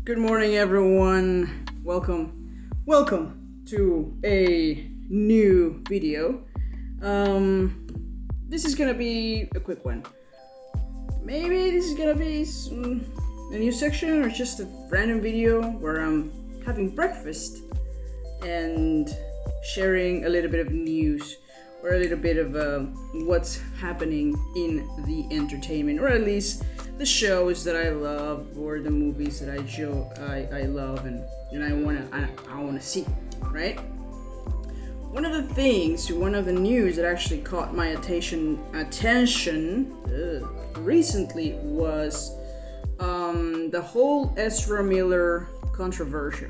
Good morning, everyone. Welcome to a new video. This is gonna be a quick one. Maybe this is gonna be a new section or just a random video where I'm having breakfast and sharing a little bit of news or a little bit of what's happening in the entertainment, or at least the shows that I love or the movies that I love and I wanna see, right? One of the news that actually caught my attention recently was the whole Ezra Miller controversy.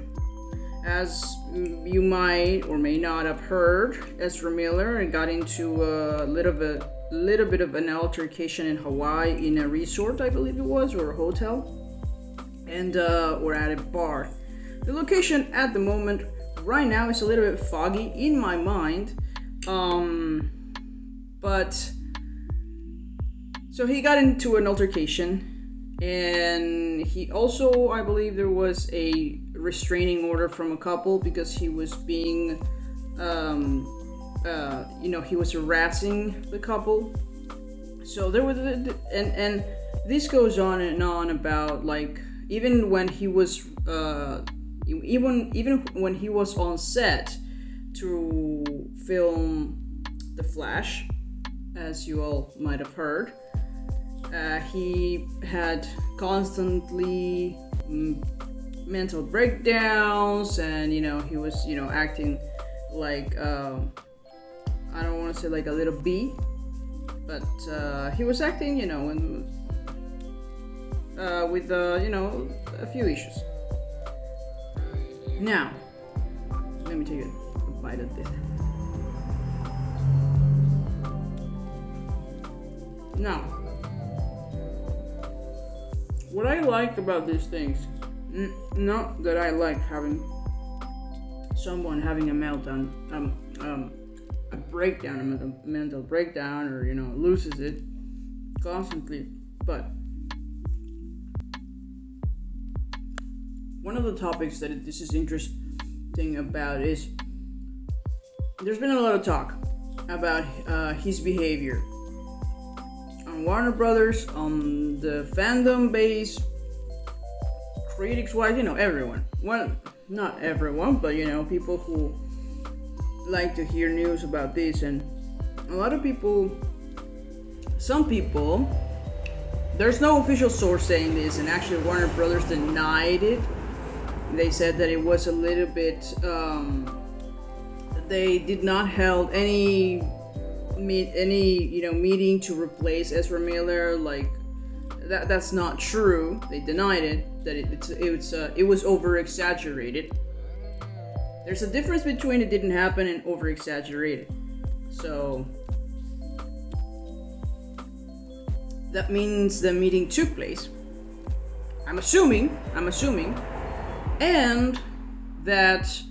As you might or may not have heard, Ezra Miller got into a little bit of an altercation in Hawaii in a resort, I believe it was, or a hotel, and or at a bar. The location at the moment right now is a little bit foggy in my mind, but so he got into an altercation, and he also, I believe there was a restraining order from a couple because he was being he was harassing the couple. So there was and this goes on and on about, like, even when he was even when he was on set to film The Flash, as you all might have heard, he had constantly mental breakdowns, and he was acting like I don't want to say like a little bee, but he was acting with a few issues. Now let me take a bite of this. Now, what I like about these things, not that I like having someone having a meltdown, a breakdown, a mental breakdown, or loses it constantly, but one of the topics that this is interesting about is there's been a lot of talk about his behavior on Warner Brothers, on the fandom base, critics-wise, everyone. Well, not everyone, but people who like to hear news about this, and a lot of people, some people, there's no official source saying this, and actually Warner Brothers denied it. They said that it was a little bit, they did not held any meeting to replace Ezra Miller. Like that's not true. They denied it, that it was over exaggerated. There's a difference between it didn't happen and over exaggerated. So that means the meeting took place. I'm assuming, and that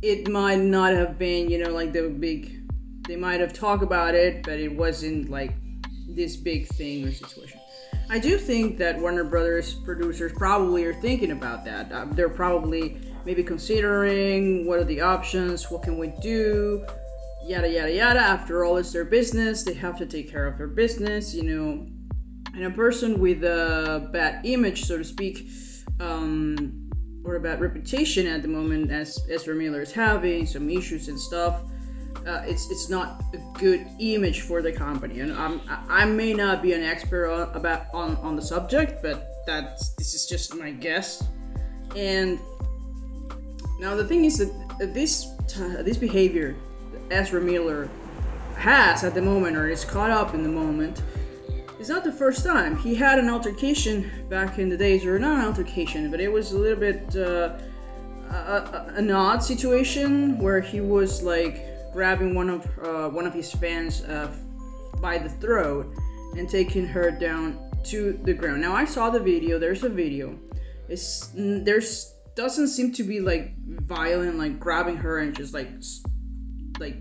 it might not have been, like they might have talked about it, but it wasn't like this big thing or situation. I do think that Warner Brothers producers probably are thinking about that. They're probably maybe considering what are the options, what can we do, yada yada yada. After all, it's their business. They have to take care of their business, and a person with a bad image, so to speak, or a bad reputation at the moment, as Ezra Miller is having some issues and stuff, it's not a good image for the company. And I may not be an expert on the subject, but this is just my guess. And now the thing is that this behavior that Ezra Miller has at the moment, or is caught up in the moment, it's not the first time. He had an altercation back in the days, or not an altercation, but it was a little bit an odd situation where he was like grabbing one of his fans by the throat and taking her down to the ground. Now I saw the video. There's a video. Doesn't seem to be like violent, like grabbing her and just like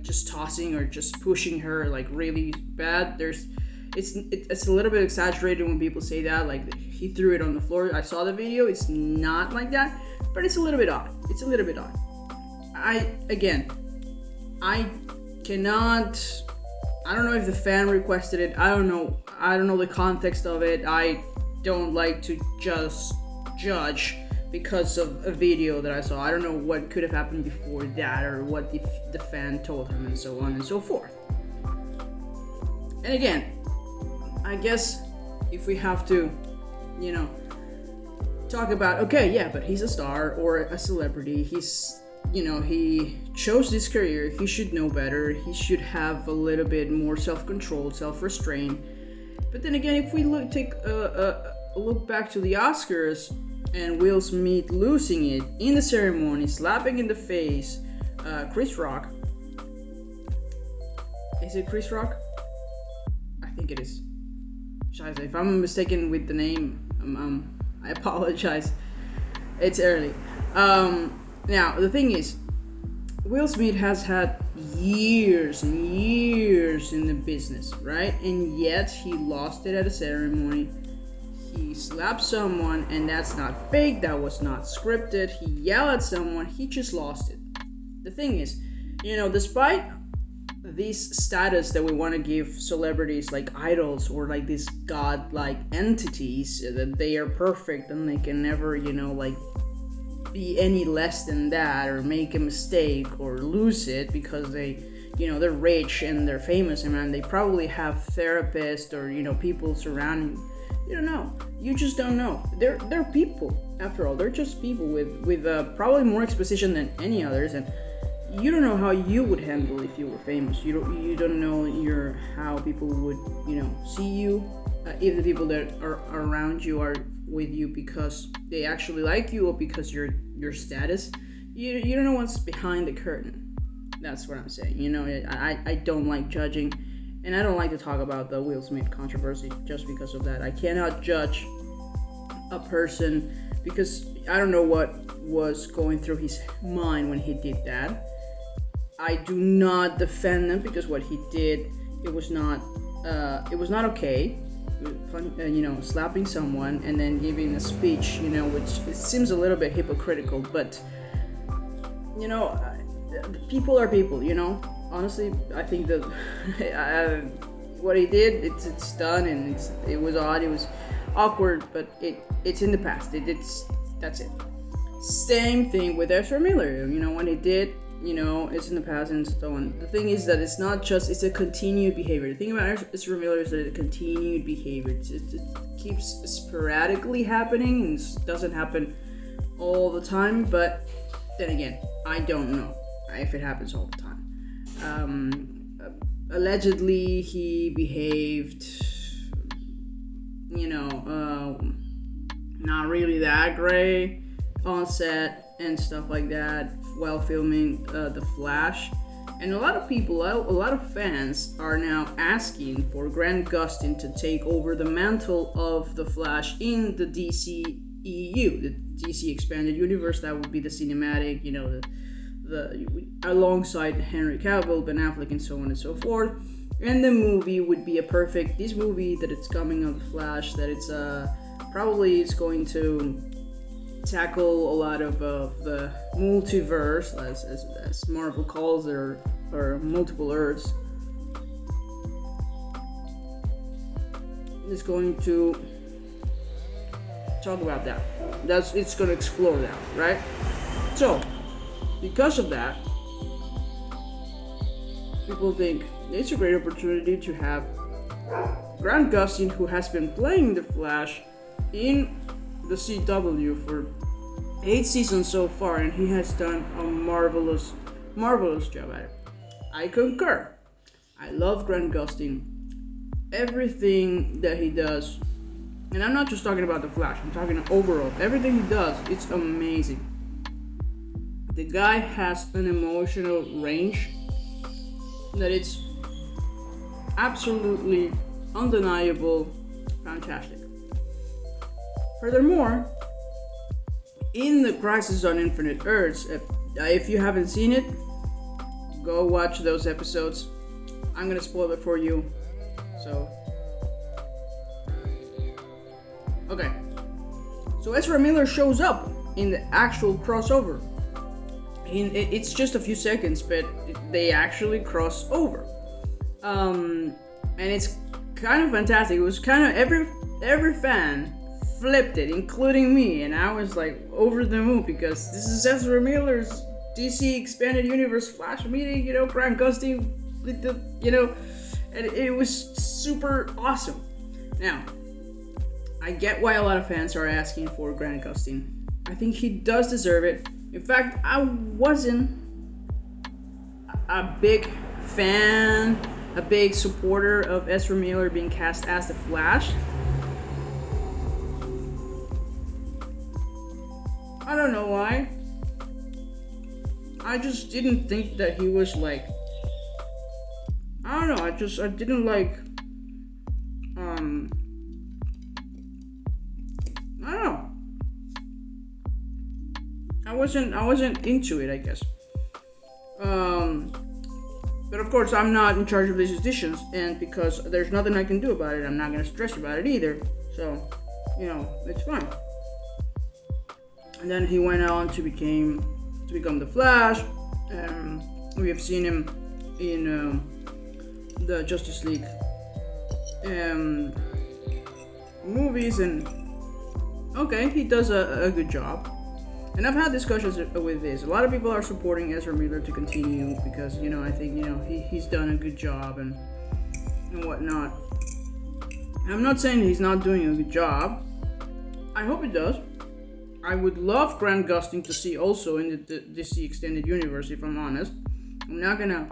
just tossing or just pushing her like really bad. it's a little bit exaggerated when people say that, like he threw it on the floor. I saw the video. It's not like that, but it's a little bit odd. I cannot. I don't know if the fan requested it. I don't know the context of it. I don't like to just judge because of a video that I saw. I don't know what could have happened before that, or what the fan told him, and so on and so forth. And again, I guess if we have to, talk about, okay, yeah, but he's a star or a celebrity. He's, he chose this career. He should know better. He should have a little bit more self-control, self-restraint. But then again, if we take a look back to the Oscars and Will Smith losing it in the ceremony, slapping in the face Chris Rock. Is it Chris Rock? I think it is. If I'm mistaken with the name, I apologize. It's early. Now, the thing is, Will Smith has had years and years in the business, right? And yet he lost it at a ceremony. He slapped someone, and that's not fake, that was not scripted. He yelled at someone, he just lost it. The thing is, despite this status that we want to give celebrities like idols or like these godlike entities, that they are perfect and they can never, be any less than that, or make a mistake or lose it because they're rich and they're famous, and they probably have therapists or people surrounding. You don't know. You just don't know. They're people. After all, they're just people with probably more exposition than any others, and you don't know how you would handle if you were famous. You don't know how people would see you, if the people that are around you are with you because they actually like you or because your status. You don't know what's behind the curtain. That's what I'm saying. I don't like judging, and I don't like to talk about the Will Smith controversy just because of that. I cannot judge a person because I don't know what was going through his mind when he did that. I do not defend him because what he did, it was not okay. Slapping someone and then giving a speech, which it seems a little bit hypocritical, but people are people, honestly. I think that what he did, it's done, and it was odd, it was awkward, but it's in the past. That's it. Same thing with Ezra Miller. When he did, it's in the past and so on. The thing is that it's not just, it's a continued behavior. The thing about Ezra Miller is that it's a continued behavior. It keeps sporadically happening and doesn't happen all the time, but then again, I don't know if it happens all the time. Allegedly, he behaved, not really that great on set and stuff like that while filming The Flash. And a lot of people, a lot of fans are now asking for Grant Gustin to take over the mantle of The Flash in the DCEU, the DC Expanded Universe. That would be the cinematic, the alongside Henry Cavill, Ben Affleck, and so on and so forth. And the movie would be this movie that it's coming of The Flash, that it's probably it's going to tackle a lot of the multiverse, as Marvel calls it, or multiple Earths. It's going to talk about that. It's going to explore that, right? So, because of that, people think it's a great opportunity to have Grant Gustin, who has been playing the Flash in the CW for 8 seasons so far, and he has done a marvelous job at it. I concur. I love Grant Gustin. Everything that he does, and I'm not just talking about the Flash, I'm talking overall. Everything he does, it's amazing. The guy has an emotional range that it's absolutely undeniable, fantastic. Furthermore, in the Crisis on Infinite Earths, if you haven't seen it, go watch those episodes. I'm gonna spoil it for you, so Okay. So Ezra Miller shows up in the actual crossover. It's just a few seconds, but they actually cross over. And it's kind of fantastic. It was kind of every fan flipped it, including me, and I was like over the moon because this is Ezra Miller's DC Expanded Universe Flash meeting, Grant Gustin, and it was super awesome. Now, I get why a lot of fans are asking for Grant Gustin. I think he does deserve it. In fact, I wasn't a big fan, a big supporter of Ezra Miller being cast as the Flash. I don't know why. I just didn't think that he was like, I don't know, I didn't like, I don't know. I wasn't into it, I guess. But of course, I'm not in charge of these decisions, and because there's nothing I can do about it, I'm not gonna stress about it either. So, it's fine. And then he went on to become the Flash. We have seen him in the Justice League movies, and okay, he does a good job. And I've had discussions with this. A lot of people are supporting Ezra Miller to continue because, I think, he's done a good job and whatnot. I'm not saying he's not doing a good job. I hope he does. I would love Grant Gustin to see also in the DC Extended Universe, if I'm honest. I'm not gonna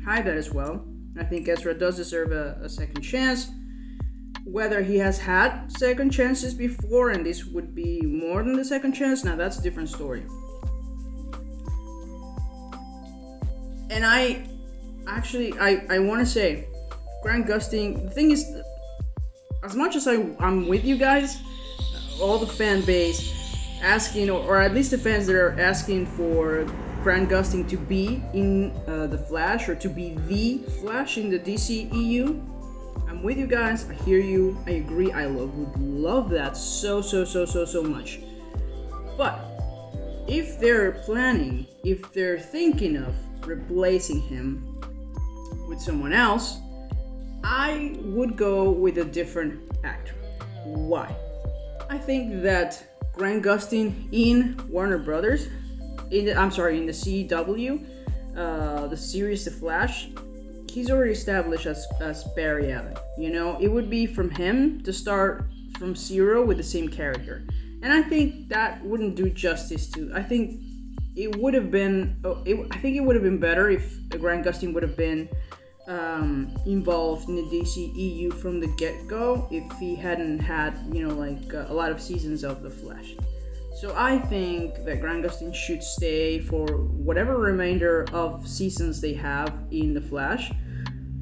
hide that as well. I think Ezra does deserve a second chance. Whether he has had second chances before and this would be more than the second chance, now that's a different story. And I want to say, Grant Gustin, the thing is, as much as I'm with you guys, all the fan base asking, or at least the fans that are asking for Grant Gustin to be in the Flash, or to be the Flash in the DCEU, I'm with you guys. I hear you. I agree. I would love that so much. But if they're thinking of replacing him with someone else, I would go with a different actor. Why? I think that Grant Gustin in Warner Brothers, in the CW, the series The Flash, he's already established as Barry Allen. It would be from him to start from zero with the same character, and I think that wouldn't do justice to. I think it would have been. I think it would have been better if Grant Gustin would have been involved in the DCEU from the get-go if he hadn't had a lot of seasons of The Flash. So I think that Grant Gustin should stay for whatever remainder of seasons they have in The Flash,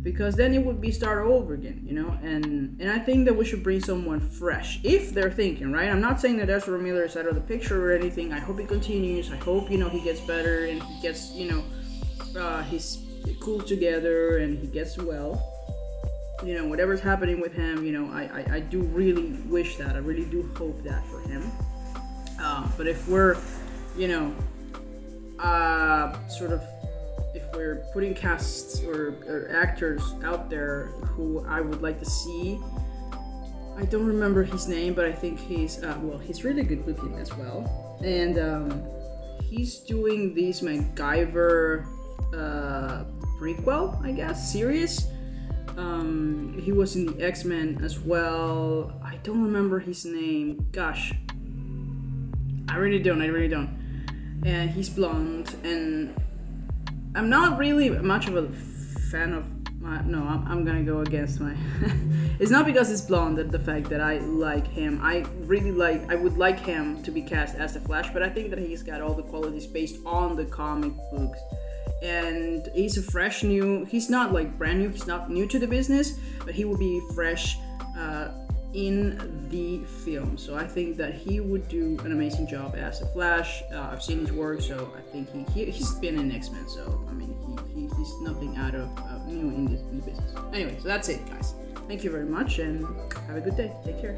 because then it would be start over again, and I think that we should bring someone fresh, if they're thinking, right? I'm not saying that Ezra Miller is out of the picture or anything. I hope he continues. I hope, he gets better and he gets, he's cool together and he gets well. Whatever's happening with him, I do really wish that. I really do hope that for him. But if we're, if we're putting casts or actors out there who I would like to see, I don't remember his name, but I think he's really good looking as well. And he's doing this MacGyver prequel, I guess, series. He was in the X-Men as well. I don't remember his name. Gosh. I really don't. And he's blonde, and I'm not really much of a fan of I'm gonna go against my it's not because it's blonde that the fact that I like him. I would like him to be cast as the Flash, but I think that he's got all the qualities based on the comic books. And he's he's not brand new, he's not new to the business, but he will be fresh in the film. So I think that he would do an amazing job as a Flash. I've seen his work, so I think he's been in X-Men, so I mean he's nothing out of new in the business. Anyway, so that's it, guys. Thank you very much, and have a good day. Take care.